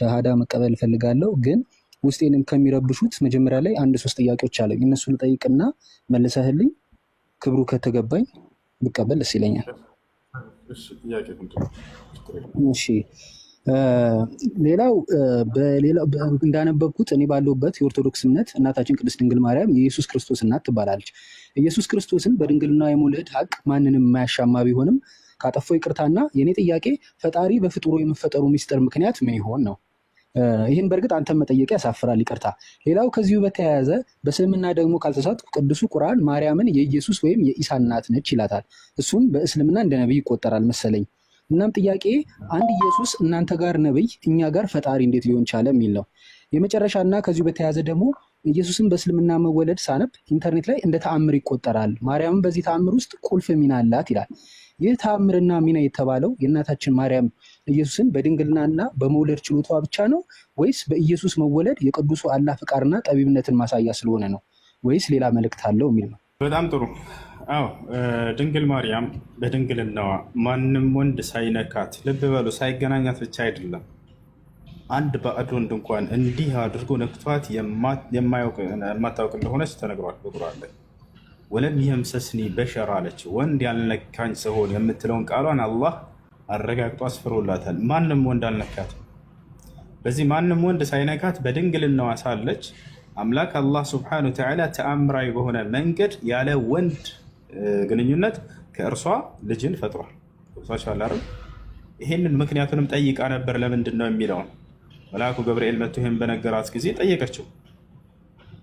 ሸሃዳ መቀበል እፈልጋለሁ። ግን ውስጤንም ከሚረብሹት መጀመሪያ ላይ አንድ ሶስት ጥያቄዎች አለኝ። እነሱ ልጠይቅና መልሰህልኝ ክብሩ ከተገባኝ ብቀበል ደስ ይለኛል። እሺ ሌላው እንዳነበብኩት እኔ ባለሁበት የኦርቶዶክስ እምነት እናታችን ቅድስት ድንግል ማርያም የኢየሱስ ክርስቶስ እናት ትባላለች። ኢየሱስ ክርስቶስን በድንግልና የመውለድ ሀቅ ማንንም የማያሻማ ቢሆንም ካጠፋው ይቅርታና የእኔ ጥያቄ ፈጣሪ በፍጡሩ የመፈጠሩ ሚስጥር ምክንያት ምን ይሆን ነው። ይህን በእርግጥ አንተን መጠየቅ ያሳፍራል፣ ይቅርታ። ሌላው ከዚሁ በተያያዘ በእስልምና ደግሞ ካልተሳትኩ ቅዱሱ ቁርአን ማርያምን የኢየሱስ ወይም የኢሳ እናት ነች ይላታል። እሱም በእስልምና እንደ ነቢይ ይቆጠራል መሰለኝ። እናም ጥያቄ አንድ ኢየሱስ እናንተ ጋር ነብይ እኛ ጋር ፈጣሪ እንዴት ሊሆን ቻለ የሚል ነው። የመጨረሻና ከዚሁ በተያያዘ ደግሞ ኢየሱስን በእስልምና መወለድ ሳነብ ኢንተርኔት ላይ እንደ ተአምር ይቆጠራል፣ ማርያምን በዚህ ተአምር ውስጥ ቁልፍ ሚና አላት ይላል። ይህ ተአምርና ሚና የተባለው የእናታችን ማርያም ኢየሱስን በድንግልናና በመውለድ ችሎቷ ብቻ ነው ወይስ በኢየሱስ መወለድ የቅዱሱ አላህ ፍቃርና ጠቢብነትን ማሳያ ስለሆነ ነው ወይስ ሌላ መልእክት አለው የሚል ነው። በጣም ጥሩ። አዎ ድንግል ማርያም በድንግልናዋ ማንም ወንድ ሳይነካት፣ ልብ በሉ፣ ሳይገናኛት ብቻ አይደለም፣ አንድ ባዕድ ወንድ እንኳን እንዲህ አድርጎ ነክቷት የማታውቅ እንደሆነች ተነግሯል በቁርአን ላይ። ወለም የምሰስኒ በሸር አለች፣ ወንድ ያልነካኝ ስሆን የምትለውን ቃሏን አላህ አረጋግጦ አስፍሮላታል። ማንም ወንድ አልነካትም። በዚህ ማንም ወንድ ሳይነካት በድንግልናዋ ሳለች አምላክ አላህ ሱብሓነሁ ወተዓላ ተአምራዊ በሆነ መንገድ ያለ ወንድ ግንኙነት ከእርሷ ልጅን ፈጥሯል። ይህንን ምክንያቱንም ጠይቃ ነበር። ለምንድን ነው የሚለውን መልአኩ ገብርኤል መጥቶ ይህን በነገራት ጊዜ ጠየቀችው።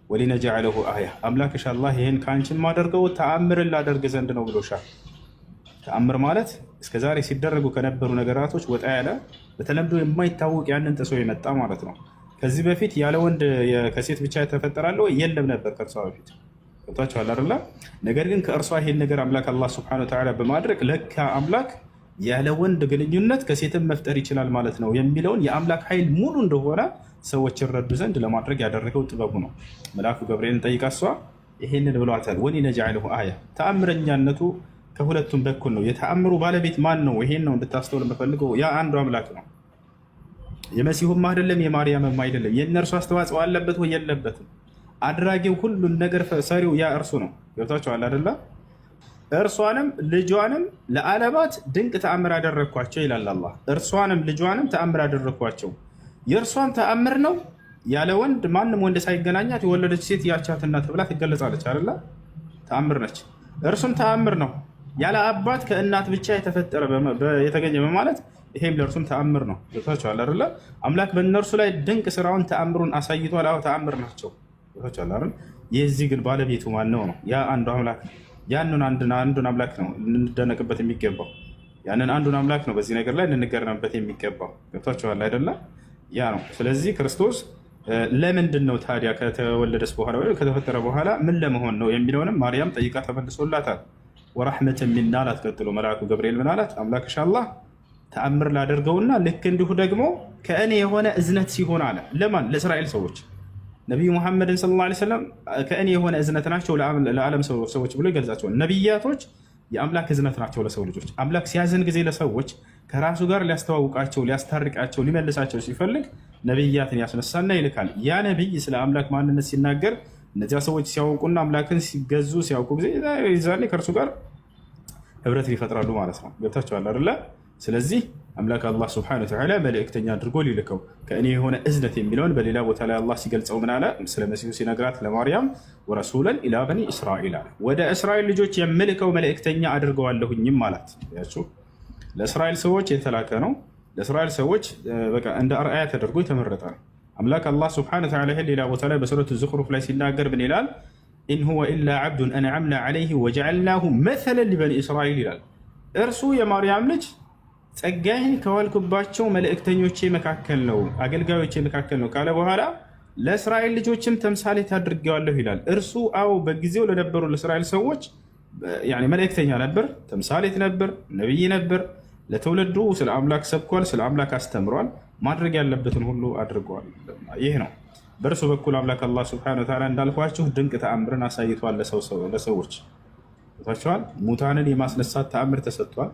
ወሊነጅዐለሁ አያ፣ አምላክሽ አላህ ይህን ከአንቺን ማደርገው ተአምርን ላደርግ ዘንድ ነው ብሎሻል። ተአምር ማለት እስከዛሬ ሲደረጉ ከነበሩ ነገራቶች ወጣ ያለ በተለምዶ የማይታወቅ ያንን ጥሶ የመጣ ማለት ነው። ከዚህ በፊት ያለ ወንድ ከሴት ብቻ የተፈጠራለ የለም ነበር ከእርሷ በፊት። ገብቷችኋል አይደለ? ነገር ግን ከእርሷ ይሄን ነገር አምላክ አላህ ሱብሓነሁ ወተዓላ በማድረግ ለካ አምላክ ያለ ወንድ ግንኙነት ከሴትም መፍጠር ይችላል ማለት ነው የሚለውን የአምላክ ኃይል ሙሉ እንደሆነ ሰዎች ይረዱ ዘንድ ለማድረግ ያደረገው ጥበቡ ነው። መልአኩ ገብርኤልን ጠይቃ እሷ ይሄንን ብሏታል። ወሊነጅዐለሁ አያ፣ ተአምረኛነቱ ከሁለቱም በኩል ነው። የተአምሩ ባለቤት ማን ነው? ይሄን ነው እንድታስተውል የምፈልገው። ያ አንዱ አምላክ ነው። የመሲሁም አይደለም የማርያምም አይደለም። የእነርሱ አስተዋጽኦ አለበት ወይ የለበትም? አድራጊው ሁሉን ነገር ሰሪው ያ እርሱ ነው። ገብታችኋል አይደለ? እርሷንም ልጇንም ለዓለማት ድንቅ ተአምር አደረግኳቸው ይላል አላህ። እርሷንም ልጇንም ተአምር አደረግኳቸው። የእርሷም ተአምር ነው ያለ ወንድ ማንም ወንድ ሳይገናኛት የወለደች ሴት ያቻትና ተብላ ትገለጻለች አይደለ? ተአምር ነች። እርሱም ተአምር ነው ያለ አባት ከእናት ብቻ የተፈጠረ የተገኘ በማለት ይሄም ለእርሱም ተአምር ነው። ገብታችኋል አይደለ? አምላክ በእነርሱ ላይ ድንቅ ስራውን ተአምሩን አሳይቷል። አዎ ተአምር ናቸው። ገብታችኋል አይደል? የዚህ ግን ባለቤቱ ማን ነው? ያ አንዱ አምላክ። ያንን አንዱን አምላክ ነው ልንደነቅበት የሚገባው። ያንን አንዱን አምላክ ነው በዚህ ነገር ላይ ልንገረምበት የሚገባው። ገብታችኋል አይደለ? ያ ነው። ስለዚህ ክርስቶስ ለምንድን ነው ታዲያ ከተወለደስ በኋላ ወይ ከተፈጠረ በኋላ ምን ለመሆን ነው የሚለውንም ማርያም ጠይቃ ተመልሶላታል። ወራህመተን ሚና አላት። ቀጥሎ መልአኩ ገብርኤል ምን አላት? አምላክሽ አላህ ተአምር ላደርገውና ልክ እንዲሁ ደግሞ ከእኔ የሆነ እዝነት ሲሆን አለ። ለማን? ለእስራኤል ሰዎች። ነቢዩ ሙሐመድን ሰለላሁ ዐለይሂ ወሰለም ከእኔ የሆነ እዝነት ናቸው ለዓለም ሰዎች ብሎ ይገልጻቸዋል። ነቢያቶች የአምላክ እዝነት ናቸው ለሰው ልጆች። አምላክ ሲያዝን ጊዜ ለሰዎች ከራሱ ጋር ሊያስተዋውቃቸው፣ ሊያስታርቃቸው፣ ሊመልሳቸው ሲፈልግ ነቢያትን ያስነሳና ይልካል። ያ ነቢይ ስለ አምላክ ማንነት ሲናገር እነዚያ ሰዎች ሲያውቁና አምላክን ሲገዙ ሲያውቁ ጊዜ ዛኔ ከእርሱ ጋር ህብረት ይፈጥራሉ ማለት ነው። ገብታችኋል አይደለ? ስለዚህ አምላክ አላህ ሱብሓነሁ ወተዓላ መልእክተኛ አድርጎ ሊልከው ከእኔ የሆነ እዝነት የሚለውን በሌላ ቦታ ላይ አላህ ሲገልጸው ምን አለ? ስለ መሲሁ ሲነግራት ለማርያም ወረሱለን ኢላ በኒ እስራኤል አለ። ወደ እስራኤል ልጆች የምልከው መልእክተኛ አድርገዋለሁኝም አላት። ያችሁ ለእስራኤል ሰዎች የተላከ ነው። ለእስራኤል ሰዎች በቃ እንደ አርአያ ተደርጎ የተመረጠ ነው። አምላክ አላህ ሱብሓነሁ ወተዓላ ሌላ ቦታ ላይ በሱረቱ ዙኽሩፍ ላይ ሲናገር ምን ይላል? ኢን ሁወ ኢላ ዐብዱን አንዐምና ዐለይሂ ወጀዐልናሁ መሰለን ሊበኒ እስራኤል ይላል። እርሱ የማርያም ልጅ ጸጋዬን ከዋልኩባቸው መልእክተኞቼ መካከል ነው፣ አገልጋዮቼ መካከል ነው ካለ በኋላ ለእስራኤል ልጆችም ተምሳሌት አድርጌዋለሁ ይላል። እርሱ አዎ በጊዜው ለነበሩ ለእስራኤል ሰዎች መልእክተኛ ነበር፣ ተምሳሌት ነበር፣ ነቢይ ነበር። ለትውልዱ ስለ አምላክ ሰብኳል፣ ስለ አምላክ አስተምሯል፣ ማድረግ ያለበትን ሁሉ አድርገዋል። ይህ ነው በእርሱ በኩል አምላክ አላህ ሱብሓነሁ ወተዓላ እንዳልኳችሁ ድንቅ ተአምርን አሳይቷል ለሰዎች። ታችኋል። ሙታንን የማስነሳት ተአምር ተሰጥቷል።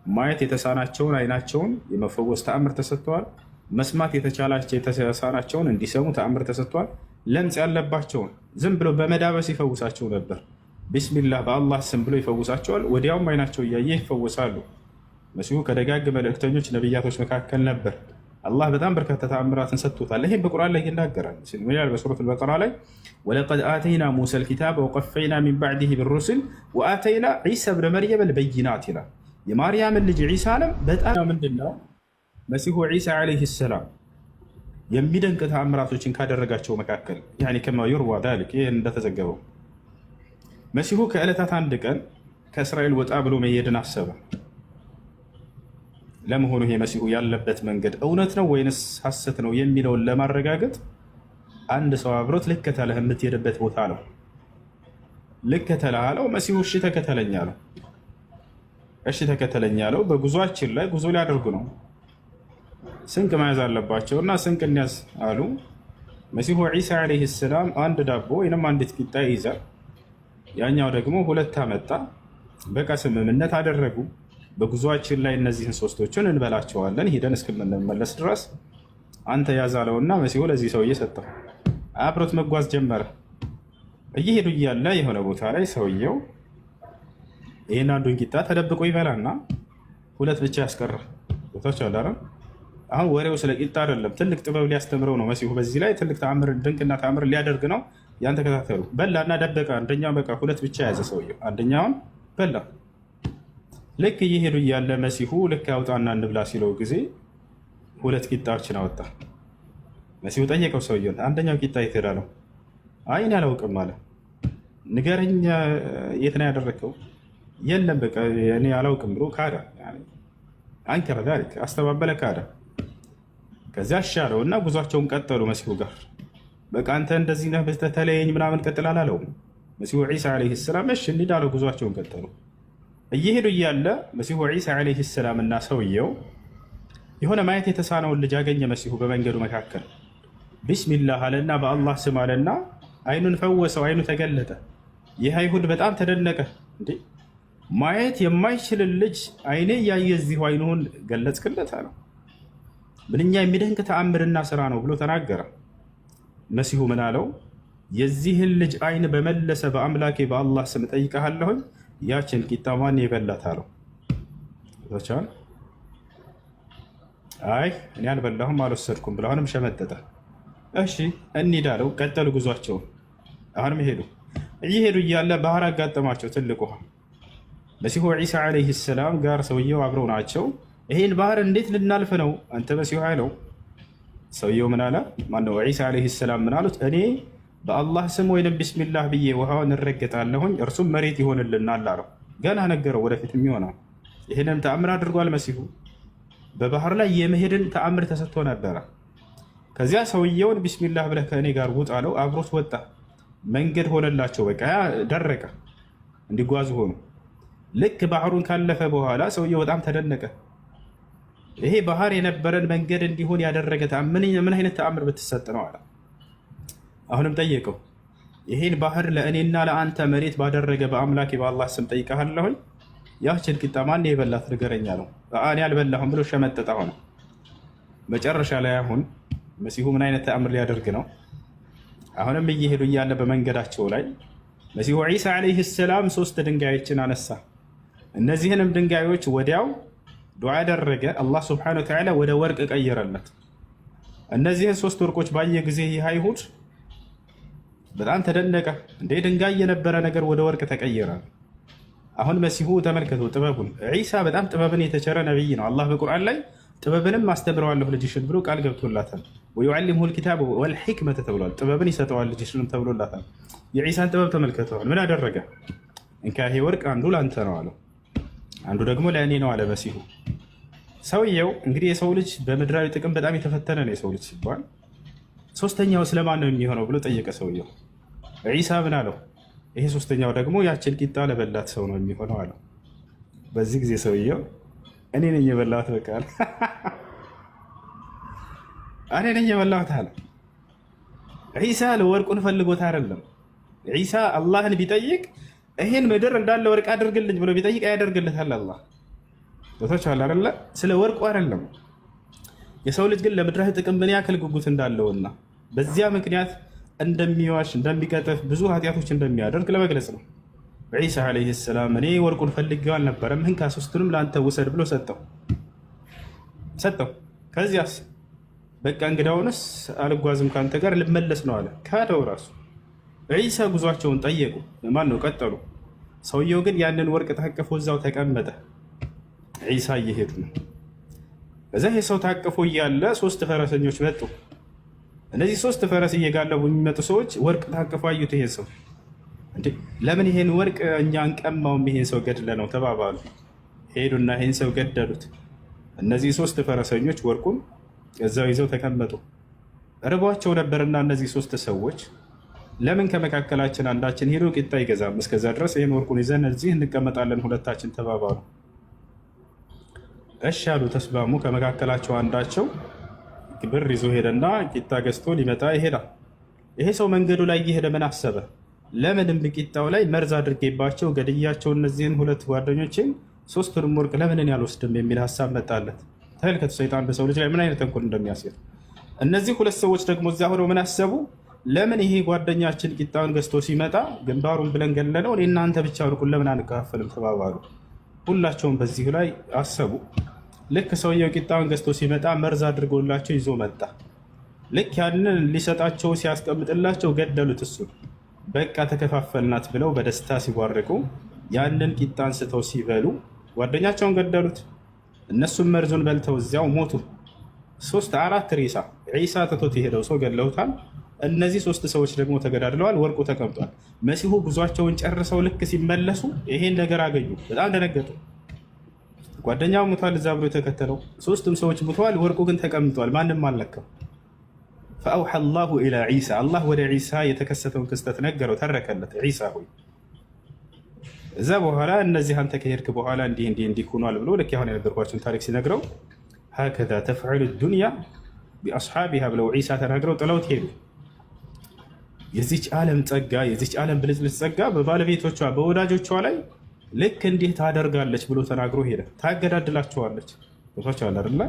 ማየት የተሳናቸውን አይናቸውን የመፈወስ ተአምር ተሰጥተዋል። መስማት የተሳናቸውን እንዲሰሙ ተአምር ተሰጥቷል። ለምጽ ያለባቸውን ዝም ብሎ በመዳበስ ይፈውሳቸው ነበር። ቢስሚላህ በአላህ ስም ብሎ ይፈውሳቸዋል። ወዲያውም አይናቸው እያየ ይፈወሳሉ። መሲሁ ከደጋግ መልእክተኞች ነቢያቶች መካከል ነበር። አላህ በጣም በርካታ ተአምራትን ሰጥቶታል። ይህም በቁርአን ላይ ይናገራል። በሱረቱል በቀራ ላይ ወለቀድ አተይና ሙሳ ልኪታብ ወቀፈይና ሚን ባዕድህ ብሩስል ወአተይና ዒሳ ብነ መርየም ልበይናት ይላል። የማርያምን ልጅ ዒሳንም በጣም ምንድን ነው መሲሁ ዒሳ ዓለይሂ ሰላም የሚደንቅ ተአምራቶችን ካደረጋቸው መካከል ከማ ዩርዋ ዛሊክ ይህ እንደተዘገበው መሲሁ ከዕለታት አንድ ቀን ከእስራኤል ወጣ ብሎ መሄድን አሰበ። ለመሆኑ ይሄ መሲሁ ያለበት መንገድ እውነት ነው ወይንስ ሐሰት ነው የሚለውን ለማረጋገጥ አንድ ሰው አብሮት ልከተልህ የምትሄድበት ቦታ ነው። ልከተልህ አለው። መሲሁ እሺ ተከተለኝ አለው። እሺ ተከተለኝ አለው። በጉዟችን ላይ ጉዞ ሊያደርጉ ነው። ስንቅ መያዝ አለባቸውና ስንቅ እንያዝ አሉ። መሲሁ ዒሳ ዓለይሂ ሰላም አንድ ዳቦ ወይንም አንዲት ቂጣ ይይዛል። ያኛው ደግሞ ሁለት አመጣ። በቃ ስምምነት አደረጉ። በጉዟችን ላይ እነዚህን ሶስቶችን እንበላቸዋለን ሂደን እስክንመለስ ድረስ አንተ ያዛለውና መሲሁ ለዚህ ሰውዬ ሰጠው። አብሮት መጓዝ ጀመረ። እየሄዱ እያለ የሆነ ቦታ ላይ ሰውየው ይህን አንዱን ቂጣ ተደብቆ ይበላና ሁለት ብቻ ያስቀረ ቦታዎች አላረ። አሁን ወሬው ስለ ቂጣ አይደለም፣ ትልቅ ጥበብ ሊያስተምረው ነው መሲሁ። በዚህ ላይ ትልቅ ተአምር ድንቅና ተአምር ሊያደርግ ነው። ያን ተከታተሉ። በላና ደበቀ። አንደኛው በቃ ሁለት ብቻ ያዘ ሰውየው፣ አንደኛውን በላ። ልክ እየሄዱ እያለ መሲሁ ልክ ያውጣና እንብላ ሲለው ጊዜ ሁለት ቂጣዎችን አወጣ። መሲሁ ጠየቀው ሰውየውን፣ አንደኛው ቂጣ የት ሄዳ ነው? አይ እኔ አላውቅም አለ። ንገረኝ የት ነው ያደረግከው? የለም በቃ እኔ አላውቅም ብሎ ካደ። አንከረ ዛሊክ አስተባበለ፣ ካደ። ከዚያ አሻለው እና ጉዟቸውን ቀጠሉ መሲሁ ጋር። በቃ አንተ እንደዚህ ነህ በተለየኝ ምናምን ቀጥል አላለውም መሲሁ ዒሳ ዓለይሂ ሰላም። እሺ እንሂድ አለው። ጉዟቸውን ቀጠሉ። እየሄዱ እያለ መሲሁ ዒሳ ዓለይሂ ሰላም እና ሰውየው የሆነ ማየት የተሳነውን ልጅ አገኘ። መሲሁ በመንገዱ መካከል ቢስሚላህ አለና በአላህ ስም አለና አይኑን ፈወሰው። አይኑ ተገለጠ። ይህ አይሁድ በጣም ተደነቀ። እንዴ ማየት የማይችልን ልጅ አይኔ እያየ እዚሁ አይኑን ገለጽክለት አለው። ምንኛ የሚደንቅ ተአምርና ስራ ነው ብሎ ተናገረ። መሲሁ ምን አለው? የዚህን ልጅ አይን በመለሰ በአምላኬ በአላህ ስም እጠይቅሃለሁኝ ያችን ቂጣ ማን የበላት አለው። አይ እኔ አልበላሁም አልወሰድኩም ብለው አሁንም ሸመጠጠ። እሺ እንሂድ አለው። ቀጠሉ ጉዟቸውን። አሁንም ሄዱ። እየሄዱ እያለ ባህር አጋጠማቸው፣ ትልቅ ውሃ። መሲሁ ዒሳ ዓለይሂ ሰላም ጋር ሰውየው አብረው ናቸው። ይሄን ባህር እንዴት ልናልፍ ነው አንተ መሲሁ አለው። ሰውየው ምን አለ? ማነው ዒሳ ዓለይሂ ሰላም ምን አሉት? እኔ በአላህ ስም ወይንም ቢስሚላህ ብዬ ውሃውን እንረገጣለሁኝ እርሱም መሬት ይሆንልናል አለው። ገና ነገረው ወደፊት የሚሆነው። ይህንም ተአምር አድርጓል መሲሁ። በባህር ላይ የመሄድን ተአምር ተሰጥቶ ነበረ። ከዚያ ሰውየውን ቢስሚላህ ብለህ ከእኔ ጋር ውጣ አለው። አብሮት ወጣ። መንገድ ሆነላቸው። በቃ ደረቀ፣ እንዲጓዙ ሆኑ። ልክ ባህሩን ካለፈ በኋላ ሰውየው በጣም ተደነቀ። ይሄ ባህር የነበረን መንገድ እንዲሆን ያደረገ ምን አይነት ተአምር ብትሰጥ ነው አለ። አሁንም ጠየቀው፣ ይሄን ባህር ለእኔና ለአንተ መሬት ባደረገ በአምላኬ በአላህ ስም ጠይቀሃለሁኝ ያችን ቂጣ ማን የበላት ንገረኝ አለው። እኔ አልበላሁም ብሎ ሸመጠጠ ሆነ። መጨረሻ ላይ አሁን መሲሁ ምን አይነት ተአምር ሊያደርግ ነው? አሁንም እየሄዱ እያለ በመንገዳቸው ላይ መሲሁ ዒሳ ዓለይሂ ሰላም 3 ድንጋዮችን አነሳ። እነዚህንም ድንጋዮች ወዲያው ዱዓ ያደረገ አላህ ሱብሓነሁ ወተዓላ ወደ ወርቅ ቀየረለት። እነዚህን 3 ወርቆች ባየ ጊዜ ይህ አይሁድ በጣም ተደነቀ። እንደ ድንጋይ የነበረ ነገር ወደ ወርቅ ተቀየረ። አሁን መሲሁ ተመልከቱ ጥበቡን። ዒሳ በጣም ጥበብን የተቸረ ነቢይ ነው። አላህ በቁርአን ላይ ጥበብንም አስተምረዋለሁ ልጅሽን ብሎ ቃል ገብቶላታል። ወዩዓሊሙሁል ኪታበ ወልሒክመተ ተብሏል። ጥበብን ይሰጠዋል ልጅሽንም ተብሎላታል። የዒሳን ጥበብ ተመልከተዋል። ምን አደረገ? እንካ ይሄ ወርቅ አንዱ ለአንተ ነው አለው፣ አንዱ ደግሞ ለእኔ ነው አለ መሲሁ። ሰውየው እንግዲህ የሰው ልጅ በምድራዊ ጥቅም በጣም የተፈተነ ነው። የሰው ልጅ ሲባል ሶስተኛው ስለማን ነው የሚሆነው ብሎ ጠየቀ ሰውየው። ዒሳ ምን አለው? ይሄ ሶስተኛው ደግሞ ያችን ቂጣ ለበላት ሰው ነው የሚሆነው አለው። በዚህ ጊዜ ሰውየው እኔ ነኝ የበላሁት በቃ እኔ ነኝ የበላሁት አለ። ዒሳ ለወርቁን ፈልጎት አይደለም። ዒሳ አላህን ቢጠይቅ ይሄን ምድር እንዳለ ወርቅ አድርግልኝ ብሎ ቢጠይቅ ያደርግለታል አላህ። ቦታች አለ አይደለ? ስለ ወርቁ አይደለም። የሰው ልጅ ግን ለምድራዊ ጥቅም ምን ያክል ጉጉት እንዳለውና በዚያ ምክንያት እንደሚዋሽ እንደሚቀጥፍ ብዙ ኃጢአቶች እንደሚያደርግ ለመግለጽ ነው። ዒሳ ዓለይሂ ሰላም እኔ ወርቁን ፈልጌው አልነበረም፣ እንካ ሶስቱንም ለአንተ ውሰድ ብሎ ሰጠው። ከዚያስ በቃ እንግዳውንስ አልጓዝም ከአንተ ጋር ልመለስ ነው አለ። ካደው ራሱ። ዒሳ ጉዟቸውን ጠየቁ፣ ማን ነው ቀጠሉ። ሰውየው ግን ያንን ወርቅ ታቅፎ እዛው ተቀመጠ። ዒሳ እየሄዱ ነው። ከዛ ይህ ሰው ታቅፎ እያለ 3 ፈረሰኞች መጡ። እነዚህ 3 ፈረስ እየጋለቡ የሚመጡ ሰዎች ወርቅ ታቅፎ አዩት። ይሄን ሰው እንዴ ለምን ይሄን ወርቅ እኛ እንቀማውም? ይሄን ሰው ገድለ ነው ተባባሉ። ሄዱና ይሄን ሰው ገደሉት። እነዚህ 3 ፈረሰኞች ወርቁን እዛው ይዘው ተቀመጡ። ርቧቸው ነበርና እነዚህ 3 ሰዎች ለምን ከመካከላችን አንዳችን ሄዶ ቂጣ ይገዛም? እስከዛ ድረስ ይሄን ወርቁን ይዘን እዚህ እንቀመጣለን ሁለታችን ተባባሉ። እሺ አሉ፣ ተስማሙ። ከመካከላቸው አንዳቸው ብር ይዞ ሄደና ቂጣ ገዝቶ ሊመጣ ይሄዳል። ይሄ ሰው መንገዱ ላይ እየሄደ ምን አሰበ? ለምንም ቂጣው ላይ መርዝ አድርጌባቸው ገድያቸው እነዚህን 2 ጓደኞችን 3ቱንም ወርቅ ለምን ያልወስድም የሚል ሀሳብ መጣለት። ተመልከቱ ሰይጣን በሰው ልጅ ላይ ምን አይነት ተንኮል እንደሚያስር። እነዚህ 2 ሰዎች ደግሞ እዚያ ሆነው ምን አሰቡ? ለምን ይሄ ጓደኛችን ቂጣውን ገዝቶ ሲመጣ ግንባሩን ብለን ገለነው፣ እኔ እናንተ ብቻ ወርቁን ለምን አንከፋፈልም ተባባሉ። ሁላቸውም በዚሁ ላይ አሰቡ። ልክ ሰውየው ቂጣውን ገዝቶ ሲመጣ መርዝ አድርጎላቸው ይዞ መጣ። ልክ ያንን ሊሰጣቸው ሲያስቀምጥላቸው ገደሉት። እሱን በቃ ተከፋፈልናት ብለው በደስታ ሲቧርቁ ያንን ቂጣ አንስተው ሲበሉ ጓደኛቸውን ገደሉት። እነሱም መርዙን በልተው እዚያው ሞቱ። 3 4 ሬሳ ዒሳ ትቶት የሄደው ሰው ገለውታል። እነዚህ 3 ሰዎች ደግሞ ተገዳድለዋል። ወርቁ ተቀምጧል። መሲሁ ጉዟቸውን ጨርሰው ልክ ሲመለሱ ይሄን ነገር አገኙ። በጣም ደነገጡ። ጓደኛው ሙቷል እዛ ብሎ የተከተለው 3ቱም ሰዎች ሙተዋል። ወርቁ ግን ተቀምጧል። ማንም አልነካው። ፈአውሐ አላሁ ኢላ ዒሳ አላህ ወደ ዒሳ የተከሰተውን ክስተት ነገረው፣ ተረከለት። ዒሳ ሆይ እዛ በኋላ እነዚህ አንተ ከሄድክ በኋላ እንዲህ ሆኗል ብሎ ልክ አሁን የነገርኳቸውን ታሪክ ሲነግረው ሀከዛ ተፍዐሉ ዱንያ ቢአስሓቢሃ ብለው ዒሳ ተናግረው ጥለውት ሄዱ። የዚች ዓለም ጸጋ የዚች ዓለም ብልጭልጭ ጸጋ በባለቤቶቿ በወዳጆቿ ላይ ልክ እንዲህ ታደርጋለች ብሎ ተናግሮ ሄደ። ታገዳድላቸዋለች። ቦታቸዋል አይደለ?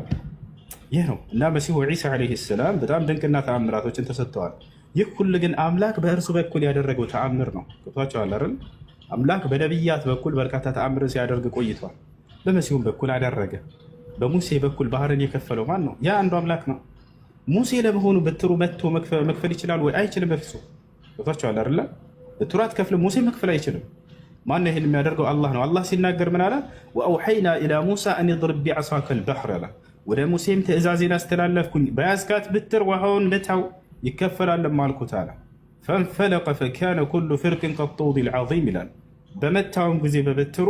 ይህ ነው እና መሲሁ ዒሳ ዓለይሂ ሰላም በጣም ድንቅና ተአምራቶችን ተሰጥተዋል። ይህ ሁሉ ግን አምላክ በእርሱ በኩል ያደረገው ተአምር ነው። ቦታቸዋል አይደል? አምላክ በነቢያት በኩል በርካታ ተአምርን ሲያደርግ ቆይቷል። በመሲሁም በኩል አደረገ። በሙሴ በኩል ባህርን የከፈለው ማን ነው? ያ አንዱ አምላክ ነው። ሙሴ ለመሆኑ በትሩ መጥቶ መክፈል ይችላል ወይ? አይችልም። በፍጹም ቦታቸዋል አይደለ? በትሩ አትከፍልም። ሙሴ መክፈል አይችልም። ማን ይህን የሚያደርገው? አላህ ነው። አላህ ሲናገር ምን አለ? ወአውሐይና ኢላ ሙሳ አን ድርብ ቢዐሳከ ልበሕር አለ። ወደ ሙሴም ትእዛዜን አስተላለፍኩኝ፣ በያዝካት ብትር ውሃውን ልታው ይከፈላለም አልኩት አለ። ፈንፈለቀ ፈካነ ኩሉ ፍርቅን ከጡድ ልዓዚም ይላል። በመታውም ጊዜ በበትሩ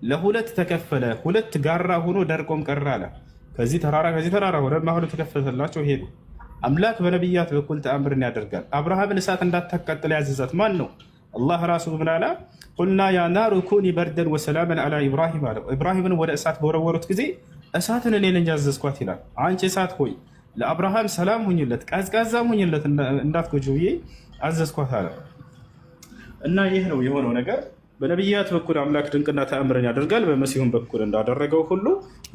ለ2 ተከፈለ፣ 2 ጋራ ሆኖ ደርቆም ቀረ አለ። ከዚህ ተራራ ሆነ ማሁሉ ተከፈተላቸው ሄዱ። አምላክ በነቢያት በኩል ተአምርን ያደርጋል። አብርሃምን እሳት እንዳታቃጥል ያዘዛት ማን ነው? አላህ ራሱ ምን አለ? ቁልና ያ ናሩ ኩኒ በርደን ወሰላመን አላ ኢብራሂም አለ። ኢብራሂምን ወደ እሳት በወረወሩት ጊዜ እሳትን እኔ ነኝ ያዘዝኳት ይላል። አንቺ እሳት ሆይ ለአብርሃም ሰላም ሁኝለት፣ ቀዝቃዛም ሁኝለት እንዳትጎጂ ብዬ አዘዝኳት አለ። እና ይህ ነው የሆነው ነገር። በነቢያት በኩል አምላክ ድንቅና ተአምርን ያደርጋል። በመሲሁም በኩል እንዳደረገው ሁሉ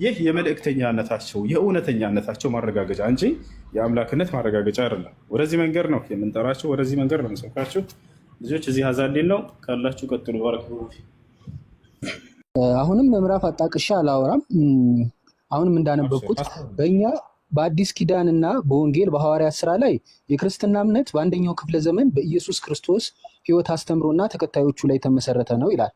ይህ የመልእክተኛነታቸው የእውነተኛነታቸው ማረጋገጫ እንጂ የአምላክነት ማረጋገጫ አይደለም። ወደዚህ መንገድ ነው የምንጠራቸው፣ ወደዚህ መንገድ ነው የምንሰብካቸው። ልጆች እዚህ ሀዛንዴን ነው ካላችሁ ቀጥሉ። ባረክ። አሁንም ምዕራፍ አጣቅሻ አላወራም። አሁንም እንዳነበብኩት በእኛ በአዲስ ኪዳንና በወንጌል በሐዋርያት ስራ ላይ የክርስትና እምነት በአንደኛው ክፍለ ዘመን በኢየሱስ ክርስቶስ ሕይወት አስተምሮና ተከታዮቹ ላይ ተመሰረተ ነው ይላል።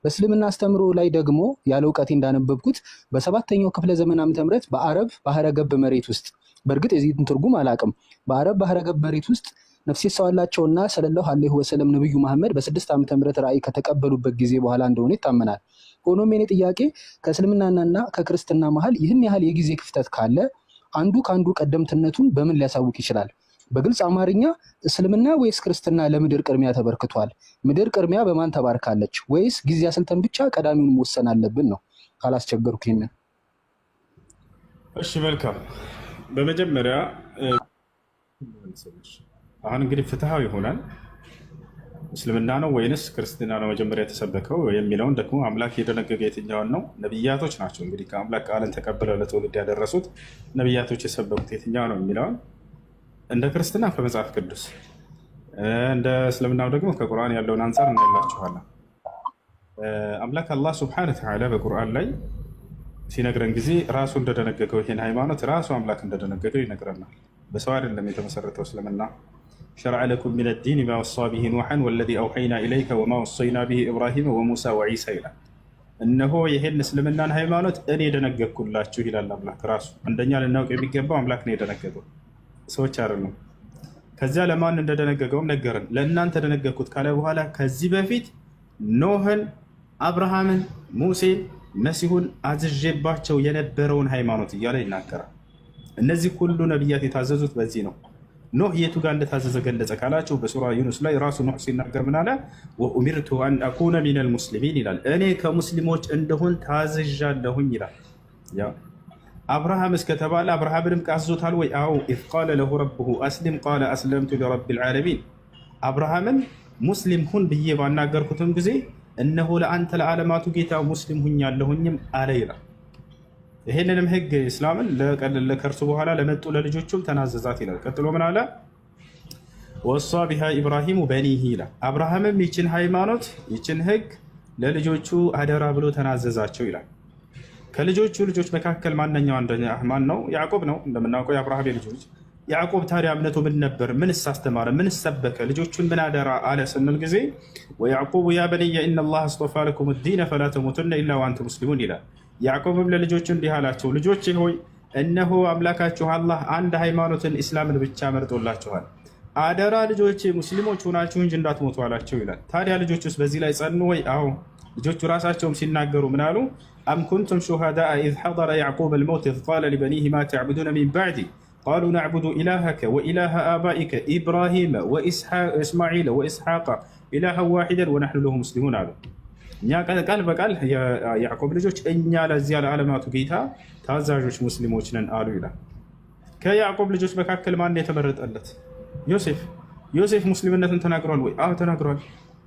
በእስልምና አስተምሮ ላይ ደግሞ ያለ እውቀቴ እንዳነበብኩት በ7ኛው ክፍለ ዘመን ዓመተ ምህረት በአረብ ባህረ ገብ መሬት ውስጥ፣ በእርግጥ የዚህን ትርጉም አላውቅም፣ በአረብ ባህረ ገብ መሬት ውስጥ ነፍስ ይሰዋላቸውና ሰለላሁ ዐለይሂ ወሰለም ነብዩ መሐመድ በ6 ዓመተ ምህረት ራእይ ከተቀበሉበት ጊዜ በኋላ እንደሆነ ይታመናል። ሆኖም የኔ ጥያቄ ከእስልምናና ከክርስትና መሀል ይህን ያህል የጊዜ ክፍተት ካለ አንዱ ከአንዱ ቀደምትነቱን በምን ሊያሳውቅ ይችላል? በግልጽ አማርኛ እስልምና ወይስ ክርስትና ለምድር ቅድሚያ ተበርክቷል? ምድር ቅድሚያ በማን ተባርካለች? ወይስ ጊዜ አስልተን ብቻ ቀዳሚውን መወሰን አለብን ነው? ካላስቸገርኩ ይሄንን። እሺ መልካም። በመጀመሪያ አሁን እንግዲህ ፍትሃዊ ይሆናል። እስልምና ነው ወይንስ ክርስትና ነው መጀመሪያ የተሰበከው የሚለውን ደግሞ አምላክ የደነገገ የትኛውን ነው? ነቢያቶች ናቸው እንግዲህ ከአምላክ ቃልን ተቀብለው ለትውልድ ያደረሱት ነቢያቶች የሰበኩት የትኛው ነው የሚለውን እንደ ክርስትና ከመጽሐፍ ቅዱስ እንደ እስልምናው ደግሞ ከቁርአን ያለውን አንጻር እናላችኋለን። አምላክ አላህ ሱብሓነሁ ወተዓላ በቁርአን ላይ ሲነግረን ጊዜ ራሱ እንደደነገገው ይሄን ሃይማኖት ራሱ አምላክ እንደደነገገው ይነግረናል። በሰው አይደለም የተመሰረተው እስልምና። ሸረዐ ለኩም ሚነ ዲን ማ ወሳ ቢሂ ኑሐን ወለዚ አውሐይና ኢለይከ ወማ ወሰይና ቢሂ ኢብራሂመ ወሙሳ ወዒሳ ይላል። እነሆ ይሄን እስልምናን ሃይማኖት እኔ የደነገግኩላችሁ ይላል አምላክ ራሱ። አንደኛ ልናውቅ የሚገባው አምላክ ነው የደነገገው፣ ሰዎች አይደሉም። ከዚያ ለማን እንደደነገገውም ነገረን። ለእናንተ ደነገግኩት ካለ በኋላ ከዚህ በፊት ኖህን፣ አብርሃምን፣ ሙሴን፣ መሲሁን አዝዤባቸው የነበረውን ሃይማኖት እያለ ይናገራል። እነዚህ ሁሉ ነቢያት የታዘዙት በዚህ ነው። ኖህ የቱ ጋር እንደታዘዘ ገለጸ ካላችሁ በሱራ ዩኑስ ላይ ራሱ ኖህ ሲናገር ምን አለ? ወኡሚርቱ አን አኩነ ሚነል ሙስሊሚን ይላል። እኔ ከሙስሊሞች እንደሆን ታዝዣለሁኝ ይላል። አብርሃም እስከተባለ አብርሃምንም ቃዞታል ወይ? አዎ። ኢዝ ቃለ ለሁ ረብሁ አስሊም ቃለ አስለምቱ ሊረቢል ዓለሚን። አብርሃምን ሙስሊም ሁን ብዬ ባናገርኩትም ጊዜ እነሆ ለአንተ ለዓለማቱ ጌታ ሙስሊም ሁኛለሁኝም አለ ይላል። ይሄንንም ህግ እስላምን ከእርሱ በኋላ ለመጡ ለልጆቹም ተናዘዛት ይላል። ቀጥሎ ምን አለ? ወሳ ቢሃ ኢብራሂሙ በኒሂ ይላል። አብርሃምም ይችን ሃይማኖት ይችን ህግ ለልጆቹ አደራ ብሎ ተናዘዛቸው ይላል። ከልጆቹ ልጆች መካከል ማንኛው አንደኛ ማን ነው? ያዕቆብ ነው። እንደምናውቀው የአብርሃም ልጆች ያዕቆብ ታዲያ እምነቱ ምን ነበር? ምንስ አስተማረ? ምንስ ሰበከ? ልጆቹን ምን አደራ አለ ስንል ጊዜ ወያዕቁቡ ያ በንየ ኢነላህ አስጠፋ ለኩም ዲነ ፈላ ተሙቱነ ኢላ ወአንቱም ሙስሊሙን ይላል። ያዕቆብም ለልጆቹ እንዲህ አላቸው፣ ልጆቼ ሆይ እነሆ አምላካችሁ አላህ አንድ ሃይማኖትን ኢስላምን ብቻ መርጦላችኋል። አደራ ልጆቼ ሙስሊሞች ሆናችሁ እንጂ እንዳትሞቱ አላቸው ይላል። ታዲያ ልጆቹስ በዚህ ላይ ጸኑ ወይ? አዎ። ልጆቹ ራሳቸውም ሲናገሩ ምን አሉ? አም ኩንቱም ሹሃዳአ ኢዝ ሐደረ ያዕቁብ አልመውት ኢዝ ቃለ ሊበኒህ ማ ተዕቡዱነ ሚን ባዕዲ ቃሉ ነዕቡዱ ኢላሀከ ወኢላሀ አባኢከ ኢብራሂመ ወኢስማዒለ ወኢስሐቀ ኢላሀን ዋሒደን ወነሕኑ ለሁ ሙስሊሙን አሉ። እኛ ቃል በቃል ያዕቆብ ልጆች እኛ ለዚያ ለዓለማቱ ጌታ ታዛዦች ሙስሊሞች ነን አሉ ይላል። ከያዕቆብ ልጆች መካከል ማን የተመረጠለት? ዮሴፍ። ዮሴፍ ሙስሊምነትን ተናግሯል ወይ? አዎ ተናግሯል።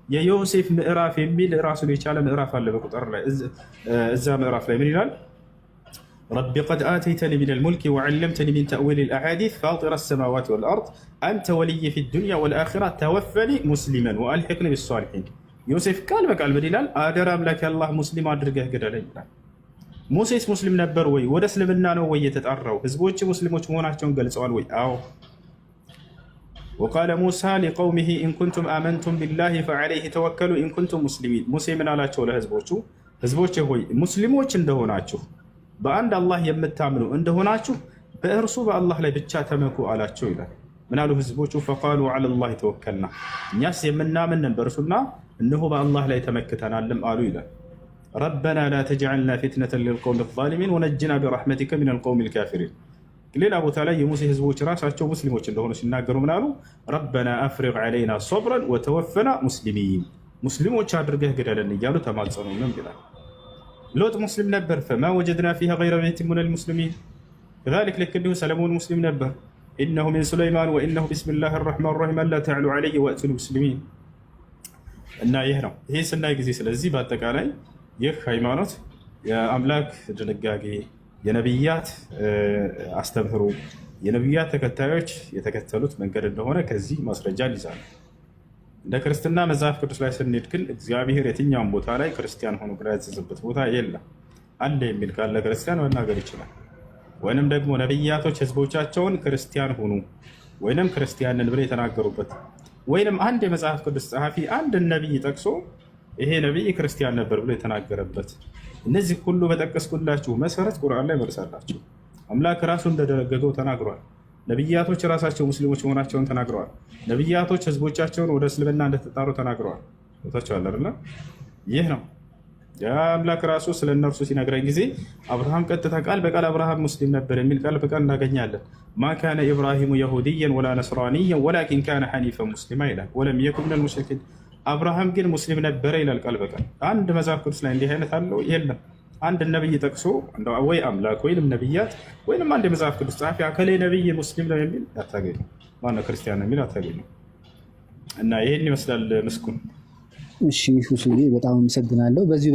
የዮሴፍ ምዕራፍ የሚል ራሱን የቻለ ምዕራፍ አለ በቁጥር ላይ። እዛ ምዕራፍ ላይ ምን ይላል? ረቢ ቀድ አተይተኒ ሚነል ሙልኪ ወዐለምተኒ ሚን ተእዊሊል አሐዲስ ፋጢረ ሰማዋት ወልአርድ አንተ ወልይ ፊ ዱንያ ወልአኺራ ተወፈኒ ሙስሊመን ወአልሒቅኒ ቢሷሊሒን። ዮሴፍ ቃል በቃል ምን ይላል? አደራ አምላክ አላህ ሙስሊም አድርገህ ግደለኝ ይላል። ሙሴስ ሙስሊም ነበር ወይ? ወደ እስልምና ነው ወይ የተጣራው? ህዝቦች ሙስሊሞች መሆናቸውን ገልጸዋል ወይ? አዎ። ወቃለ ሙሳ ሊቀውሚሂ ኢንኩንቱም አመንቱም ቢላሂ ፈዐለይሂ ተወከሉ ኢንኩንቱም ሙስሊሚን። ሙሴ ምን አላቸው ለህዝቦቹ? ህዝቦቼ ሆይ ሙስሊሞች እንደሆናችሁ በአንድ አላህ የምታምኑ እንደሆናችሁ በእርሱ በአላህ ላይ ብቻ ተመኩ አላቸው ይላል። ምን አሉ ህዝቦቹ? ፈቃሉ ዐለላሂ ተወከልና፣ እኛስ የምናምንን በእርሱና እነሆ በአላህ ላይ ተመክተናልም አሉ ይላል። ረበና ላ ተጅዐልና ፊትነተን ሊልቀውሚ ዛሊሚን ወነጅና ቢረሕመቲከ ሚነል ቀውሚል ካፊሪን። ሌላ ቦታ ላይ የሙሴ ህዝቦች ራሳቸው ሙስሊሞች እንደሆኑ ሲናገሩ ምን አሉ? ረበና አፍሪግ ዐለይና ሶብረን ወተወፈና ሙስሊሚን፣ ሙስሊሞች አድርገህ ግደለን እያሉ ተማጸኑ ነው ይላል። ሎጥ ሙስሊም ነበር። ፈማ ወጀድና ፊሃ ገይረ በይቲን ሚነል ሙስሊሚን። ከዛሊክ ልክ እንዲሁ ሰለሞን ሙስሊም ነበር። ኢነሁ ሚን ሱለይማን ወኢነሁ ቢስሚላሂ ረሕማን ረሒም አላ ተዕሉ ዐለይየ ወእቱኒ ሙስሊሚን። እና ይህ ነው ይህ ስናይ ጊዜ ስለዚህ በአጠቃላይ ይህ ሃይማኖት የአምላክ ድንጋጌ፣ የነቢያት አስተምህሮ፣ የነቢያት ተከታዮች የተከተሉት መንገድ እንደሆነ ከዚህ ማስረጃ ይዛል። እንደ ክርስትና መጽሐፍ ቅዱስ ላይ ስንሄድ ግን እግዚአብሔር የትኛውን ቦታ ላይ ክርስቲያን ሆኖ ብሎ ያዘዘበት ቦታ የለም። አለ የሚል ካለ ክርስቲያን መናገር ይችላል። ወይንም ደግሞ ነቢያቶች ህዝቦቻቸውን ክርስቲያን ሁኑ ወይንም ክርስቲያንን ብለው የተናገሩበት ወይንም አንድ የመጽሐፍ ቅዱስ ጸሐፊ አንድ ነቢይ ጠቅሶ ይሄ ነቢይ ክርስቲያን ነበር ብሎ የተናገረበት፣ እነዚህ ሁሉ በጠቀስኩላችሁ መሰረት ቁርአን ላይ መልሳላችሁ። አምላክ ራሱ እንደደነገገው ተናግሯል። ነቢያቶች ራሳቸው ሙስሊሞች መሆናቸውን ተናግረዋል። ነቢያቶች ህዝቦቻቸውን ወደ እስልምና እንደተጣሩ ተናግረዋል። ቦታቸዋል አይደለ? ይህ ነው የአምላክ ራሱ ስለ እነርሱ ሲነግረን ጊዜ አብርሃም ቀጥታ ቃል በቃል አብርሃም ሙስሊም ነበር የሚል ቃል በቃል እናገኛለን። ማ ካነ ኢብራሂሙ የሁድየን ወላ ነስራንየን ወላኪን ካነ ሐኒፈን ሙስሊማ ይላል። ወለም የኩን ሚነል ሙሽሪኪን። አብርሃም ግን ሙስሊም ነበረ ይላል ቃል በቃል። አንድ መጽሐፍ ቅዱስ ላይ እንዲህ አይነት አለው የለም። አንድ ነብይ ጠቅሶ ወይ አምላክ ወይንም ነብያት ወይንም አንድ የመጽሐፍ ቅዱስ ጸሐፊ አከሌ ነብይ ሙስሊም ነው የሚል አታገኙ። ማነው ክርስቲያን ነው የሚል አታገኙ። እና ይህን ይመስላል ምስኩን። እሺ ሁሱ በጣም አመሰግናለሁ። በዚሁ